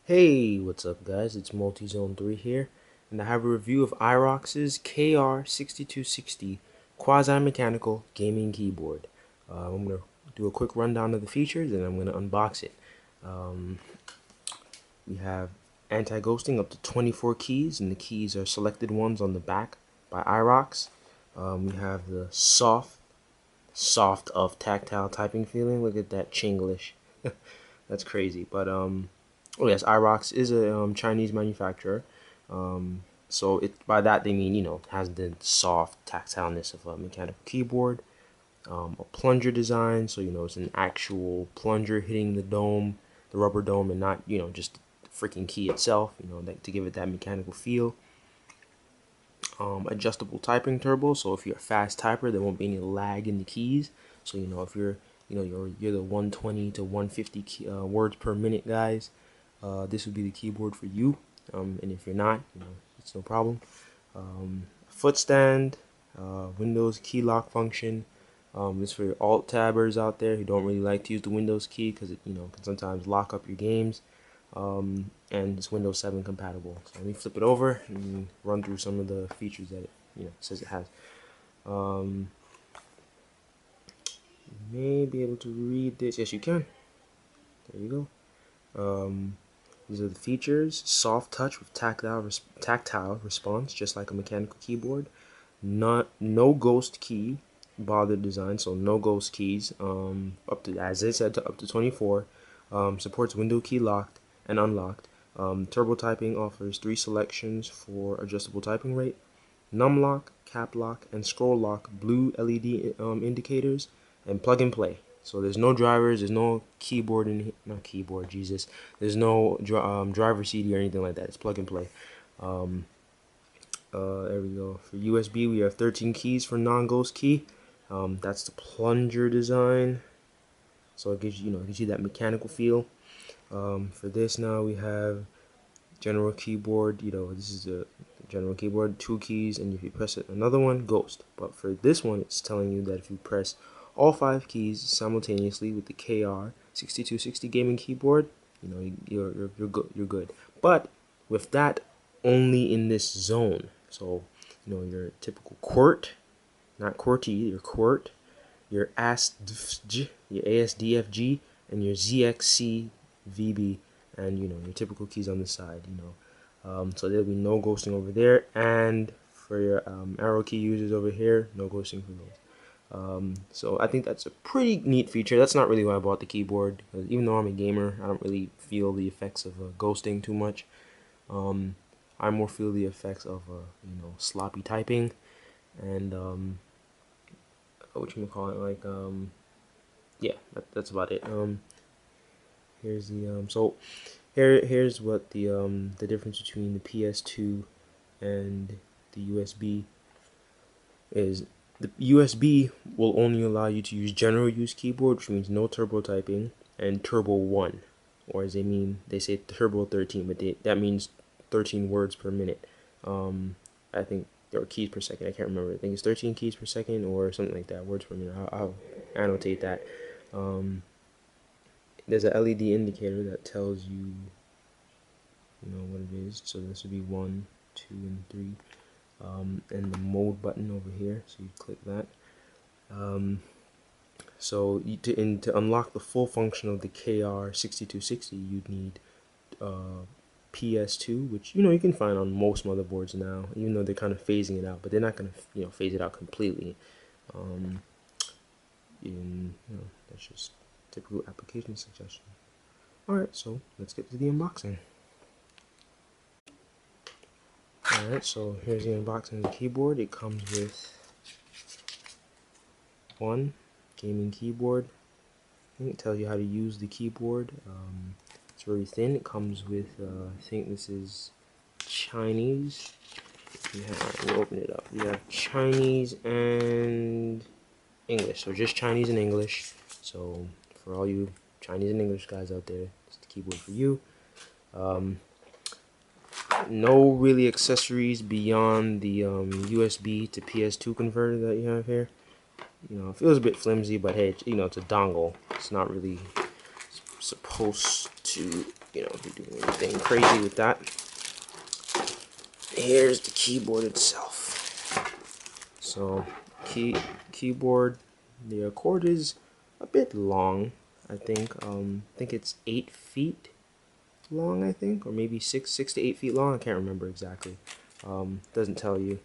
Hey, what's up guys? It's Multizone3 here, and I have a review of IROX's KR-6260 quasi-mechanical gaming keyboard. I'm going to do a quick rundown of the features and I'm going to unbox it. We have anti-ghosting up to 24 keys, and the keys are selected ones on the back by IROX. We have the soft of tactile typing feeling. Look at that Chinglish. That's crazy, but oh yes, IROX is a Chinese manufacturer. So by that they mean, has the soft tactileness of a mechanical keyboard. A plunger design, so it's an actual plunger hitting the dome, the rubber dome, and not just the freaking key itself. To give it that mechanical feel. Adjustable typing turbo, so if you're a fast typer, there won't be any lag in the keys. So if you're you're the 120 to 150 words per minute guys, this would be the keyboard for you. And if you're not, it's no problem. Foot stand, Windows key lock function. This for your alt tabbers out there who don't really like to use the Windows key because it can sometimes lock up your games. And it's Windows 7 compatible. So let me flip it over and run through some of the features that it says it has. You may be able to read this. Yes, you can. There you go. These are the features: soft touch with tactile response, just like a mechanical keyboard. No ghost key bother design, so no ghost keys. Up to, as I said, up to 24. Supports window key locked and unlocked. Turbo typing offers 3 selections for adjustable typing rate. Num lock, cap lock, and scroll lock blue LED indicators, and plug and play. So there's no drivers, there's no keyboard in here, not keyboard, Jesus. There's no driver CD or anything like that. It's plug and play. There we go. For USB, we have 13 keys for non-ghost key. That's the plunger design. So it gives you that mechanical feel. For this now we have general keyboard. This is the general keyboard, 2 keys, and if you press it, another one, ghost. But for this one, it's telling you that if you press all 5 keys simultaneously with the KR-6260 gaming keyboard, you're good. But with that, only in this zone. So your typical QWERT, not QWERTY, your QWERT, your ASDFG, and your ZXCVB, and your typical keys on the side. So there'll be no ghosting over there, and for your arrow key users over here, no ghosting for those. So I think that's a pretty neat feature. That's not really why I bought the keyboard, because even though I'm a gamer, I don't really feel the effects of ghosting too much. I more feel the effects of sloppy typing and yeah, that's about it. Here's the here's what the difference between the PS2 and the USB is. The USB will only allow you to use general use keyboard, which means no turbo typing, and turbo 1, or as they say turbo 13, but that means 13 words per minute. I think there are keys per second. I can't remember. I think it's 13 keys per second or something like that. Words per minute. I'll annotate that. There's a LED indicator that tells you, what it is. So this would be 1, 2, and 3. And the mode button over here. So you click that. So to unlock the full function of the KR-6260, you'd need PS2, which you can find on most motherboards now, even though they're kind of phasing it out, but they're not going to phase it out completely. That's just typical application suggestion. Alright, so let's get to the unboxing. Alright, so here's the unboxing of the keyboard. It comes with one gaming keyboard. I think it tells you how to use the keyboard. It's very thin. It comes with, I think this is Chinese. We'll open it up. We have Chinese and English. So just Chinese and English. So for all you Chinese and English guys out there, it's the keyboard for you. No really accessories beyond the USB to PS2 converter that you have here. It feels a bit flimsy, but hey, it's a dongle. It's not really supposed to you know, be doing anything crazy with that. Here's the keyboard itself. So keyboard, the cord is a bit long. I think it's 8 feet long, I think, or maybe 6 to 8 feet long. I can't remember exactly. Doesn't tell you,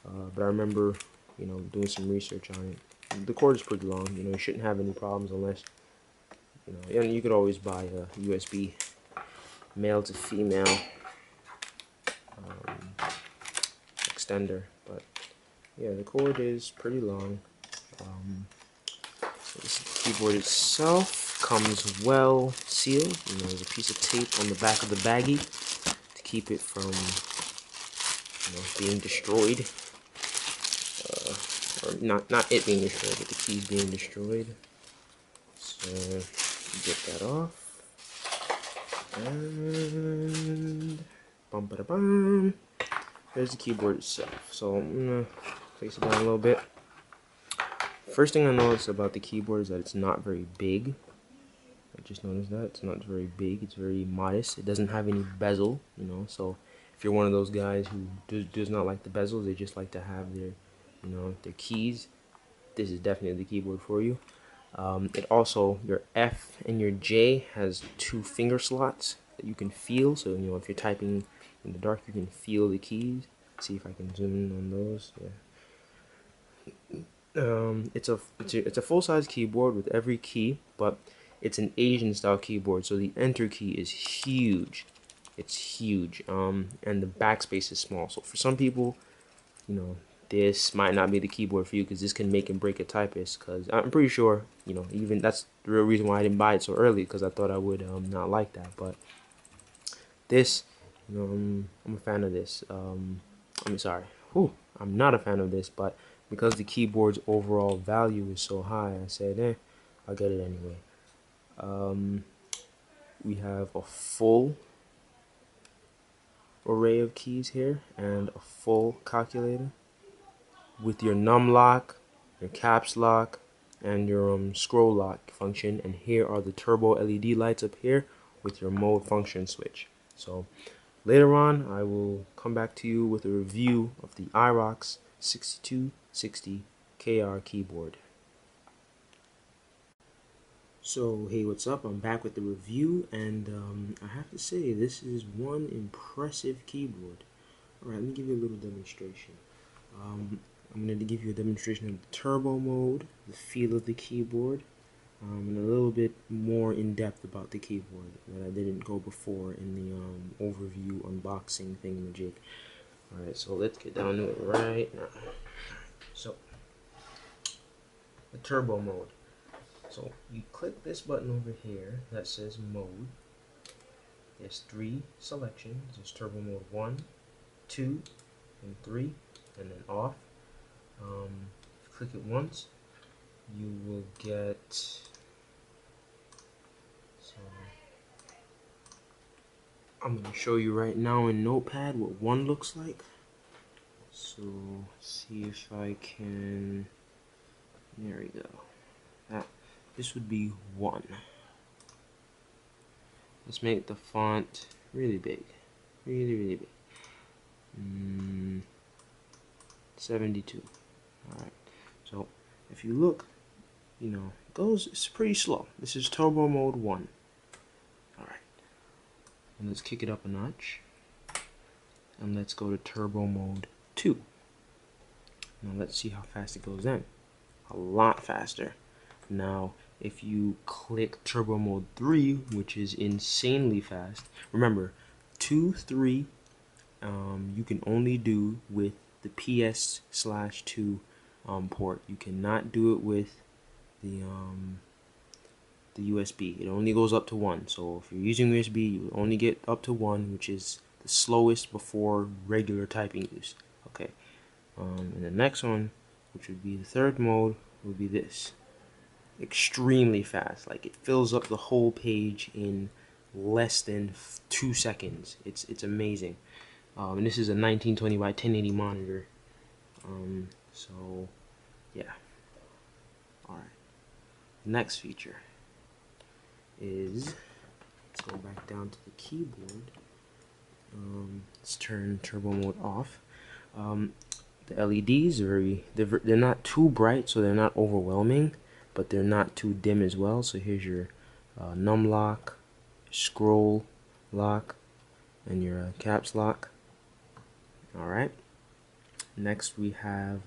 but I remember, you know, doing some research on it. The cord is pretty long. You know, you shouldn't have any problems unless, you know, and you could always buy a USB male to female extender. But yeah, the cord is pretty long. So this keyboard itself comes well sealed. You know, there's a piece of tape on the back of the baggie to keep it from, you know, being destroyed. Or not it being destroyed, but the keys being destroyed. So get that off. And bum ba da bum. There's the keyboard itself. So I'm gonna place it down a little bit. First thing I noticed about the keyboard is that it's not very big. I just noticed that it's not very big. It's very modest. It doesn't have any bezel, you know. So if you're one of those guys who does not like the bezels, they just like to have their, you know, their keys, this is definitely the keyboard for you. It also, your F and your J has 2 finger slots that you can feel. So, you know, if you're typing in the dark, you can feel the keys. Let's see if I can zoom in on those. Yeah. It's a full-size keyboard with every key, but it's an Asian style keyboard, so the enter key is huge. It's huge. And the backspace is small. So for some people, you know, this might not be the keyboard for you, because this can make and break a typist. Because I'm pretty sure, you know, even that's the real reason why I didn't buy it so early, because I thought I would not like that. But this, you know, I'm a fan of this. I'm not a fan of this, but because the keyboard's overall value is so high, I said, I'll get it anyway. We have a full array of keys here and a full calculator with your num lock, your caps lock, and your scroll lock function. And here are the turbo LED lights up here with your mode function switch. So later on, I will come back to you with a review of the IROX 6260 KR keyboard. So hey, what's up? I'm back with the review, and I have to say, this is one impressive keyboard. Alright, let me give you a little demonstration. I'm going to give you a demonstration of the turbo mode, the feel of the keyboard, and a little bit more in depth about the keyboard that I didn't go before in the overview unboxing thingamajig. Alright, so let's get down to it right now. So, the turbo mode. So you click this button over here that says mode. There's 3 selections. There's turbo mode 1, 2, and 3, and then off. If you click it once, you will get, so I'm going to show you right now in Notepad what 1 looks like. So see if I can, there we go. This would be 1. Let's make the font really big, really big. 72. Alright, so if you look, you know, it's pretty slow. This is turbo mode 1. Alright, and let's kick it up a notch, and let's go to turbo mode 2. Now let's see how fast it goes then. A lot faster. Now if you click turbo mode 3, which is insanely fast, remember 2, 3 you can only do with the PS/2 port. You cannot do it with the USB. It only goes up to 1. So if you're using USB, you will only get up to 1, which is the slowest before regular typing use. Okay. And the next one, which would be the 3rd mode, would be this. Extremely fast. Like, it fills up the whole page in less than 2 seconds. It's amazing. And this is a 1920 by 1080 monitor. So yeah. Alright. Next feature is, let's go back down to the keyboard. Let's turn turbo mode off. The LEDs are they're not too bright, so they're not overwhelming, but they're not too dim as well. So here's your num lock, scroll lock, and your caps lock. All right. Next we have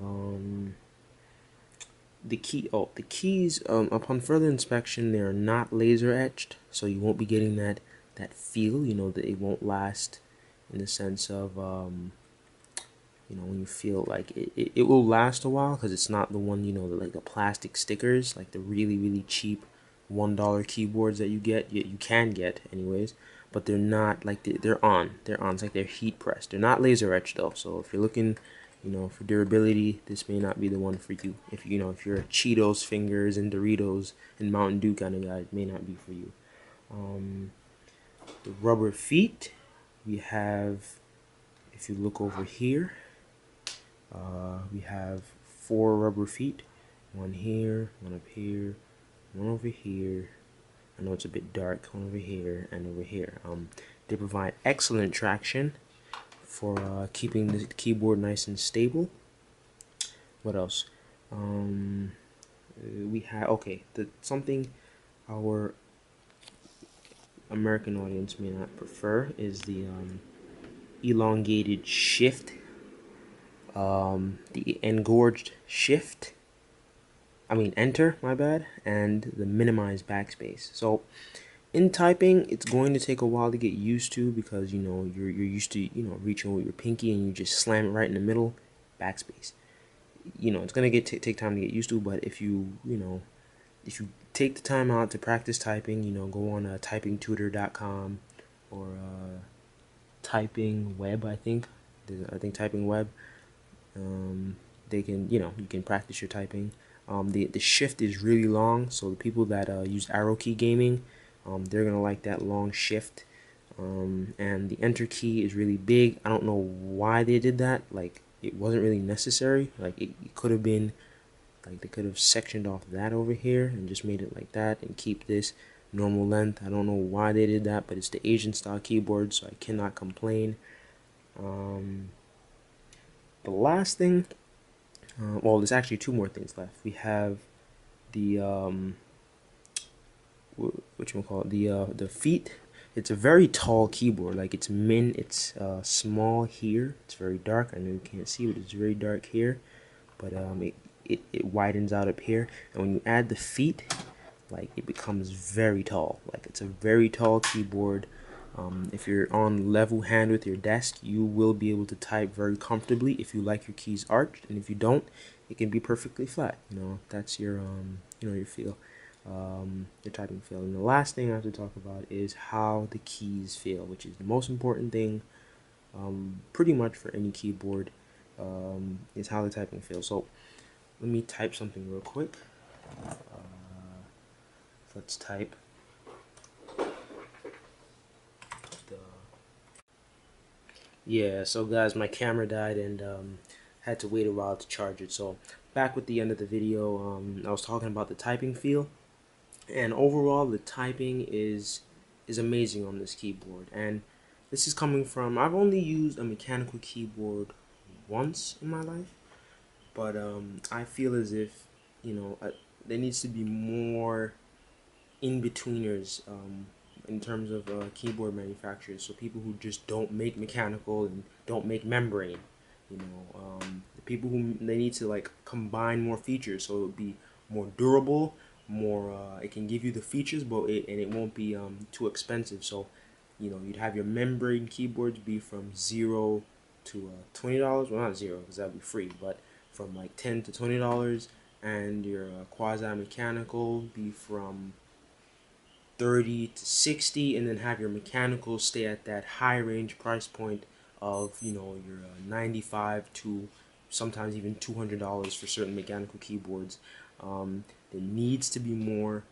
the keys. Upon further inspection, they are not laser etched, so you won't be getting that feel. You know that it won't last, in the sense of you know, when you feel like it will last a while, because it's not the one, you know, like the plastic stickers, like the really cheap $1 keyboards that you get. You can get anyways, but they're not like they're on. It's like they're heat pressed. They're not laser etched though. So if you're looking, you know, for durability, this may not be the one for you. If you know, if you're a Cheetos fingers and Doritos and Mountain Dew kind of guy, it may not be for you. The rubber feet, we have, if you look over here, we have 4 rubber feet, one here, one up here, one over here. I know it's a bit dark, one over here and over here. They provide excellent traction for keeping the keyboard nice and stable. What else? We have, okay, something our American audience may not prefer is the elongated shift, the engorged shift, enter, my bad, and the minimize backspace. So in typing, it's going to take a while to get used to, because, you know, you're used to, you know, reaching with your pinky and you just slam it right in the middle, backspace. You know, it's going to take time to get used to, but if you take the time out to practice typing, you know, go on typingtutor.com or Typing Web, I think Typing Web. They can, you know, you can practice your typing. The shift is really long, so the people that use arrow key gaming, they're gonna like that long shift. And the enter key is really big. I don't know why they did that. Like, it wasn't really necessary. Like, it could have been, like, they could have sectioned off that over here and just made it like that and keep this normal length. I don't know why they did that, but it's the Asian style keyboard, so I cannot complain. The last thing, well, there's actually 2 more things left. We have the the feet. It's a very tall keyboard. Like, it's small here. It's very dark. I know you can't see, but it's very dark here. But it widens out up here, and when you add the feet, like, it becomes very tall. Like, it's a very tall keyboard. If you're on level hand with your desk, you will be able to type very comfortably if you like your keys arched, and if you don't, it can be perfectly flat. You know, that's your you know, your feel, your typing feel. And the last thing I have to talk about is how the keys feel, which is the most important thing, pretty much for any keyboard, is how the typing feels. So let me type something real quick. Let's type yeah, so guys, my camera died and had to wait a while to charge it. So back with the end of the video, I was talking about the typing feel, and overall the typing is amazing on this keyboard. And this is coming from, I've only used a mechanical keyboard once in my life, but I feel as if, you know, there needs to be more in-betweeners in terms of keyboard manufacturers. So people who just don't make mechanical and don't make membrane, you know, the people who, they need to, like, combine more features so it would be more durable, more it can give you the features, but it won't be too expensive. So, you know, you'd have your membrane keyboards be from $0 to $20. Well, not 0, because that'd be free, but from like $10 to $20, and your quasi mechanical be from 30 to 60, and then have your mechanical stay at that high range price point of, you know, your 95 to sometimes even $200 for certain mechanical keyboards. There needs to be more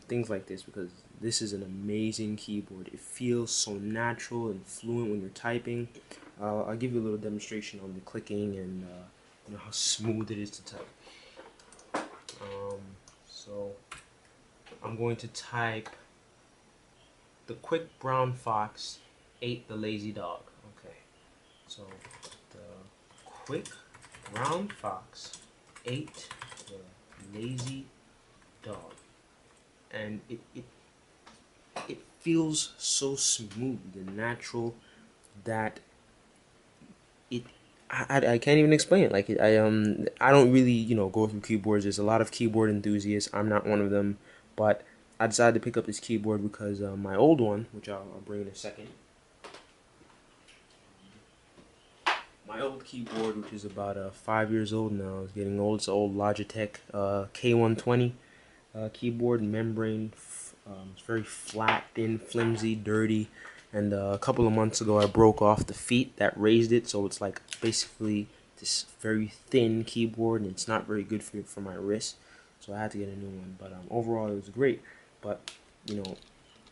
things like this, because this is an amazing keyboard. It feels so natural and fluent when you're typing. I'll give you a little demonstration on the clicking and you know, how smooth it is to type. So I'm going to type the quick brown fox ate the lazy dog. Okay, so the quick brown fox ate the lazy dog, and it feels so smooth and natural that it I can't even explain it. Like I don't really go through keyboards. There's a lot of keyboard enthusiasts. I'm not one of them, but I decided to pick up this keyboard because my old one, which I'll bring in a second. My old keyboard, which is about 5 years old now, is getting old. It's an old Logitech K120 keyboard, membrane. It's very flat, thin, flimsy, dirty. And a couple of months ago, I broke off the feet that raised it, so it's like basically this very thin keyboard, and it's not very good for my wrist. So I had to get a new one. But overall, it was great. But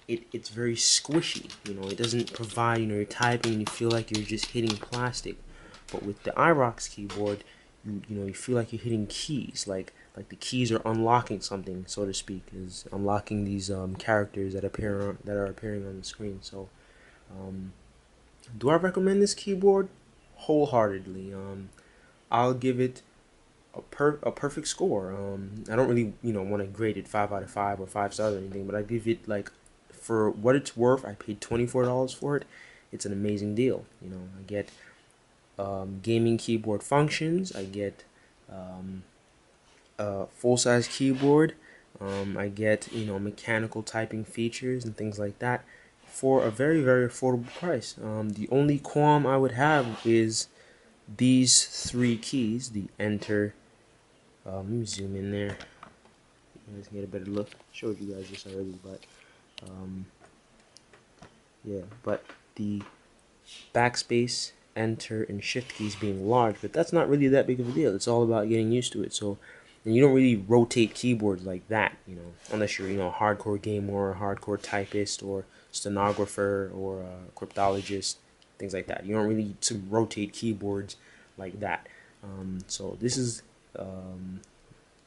it's very squishy. It doesn't provide. You're typing and you feel like you're just hitting plastic. But with the IROX keyboard, you feel like you're hitting keys, like the keys are unlocking something, so to speak, is unlocking these characters that are appearing on the screen. So, do I recommend this keyboard? Wholeheartedly. I'll give it a perfect score. I don't really want to grade it 5 out of 5 or 5 stars or anything, but I give it, like, for what it's worth. I paid $24 for it. It's an amazing deal. I get gaming keyboard functions. I get a full-size keyboard. I get mechanical typing features and things like that for a very, very affordable price. The only qualm I would have is these three keys: the enter. Let me zoom in there. You guys can get a better look. Showed you guys this already, but yeah. But the backspace, enter, and shift keys being large, but that's not really that big of a deal. It's all about getting used to it. So, and you don't really rotate keyboards like that, unless you're a hardcore gamer or a hardcore typist or stenographer or a cryptologist, things like that. You don't really to rotate keyboards like that. So this is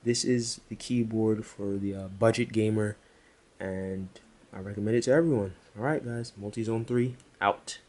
the keyboard for the budget gamer, and I recommend it to everyone. All right, guys, Multizone 3 out.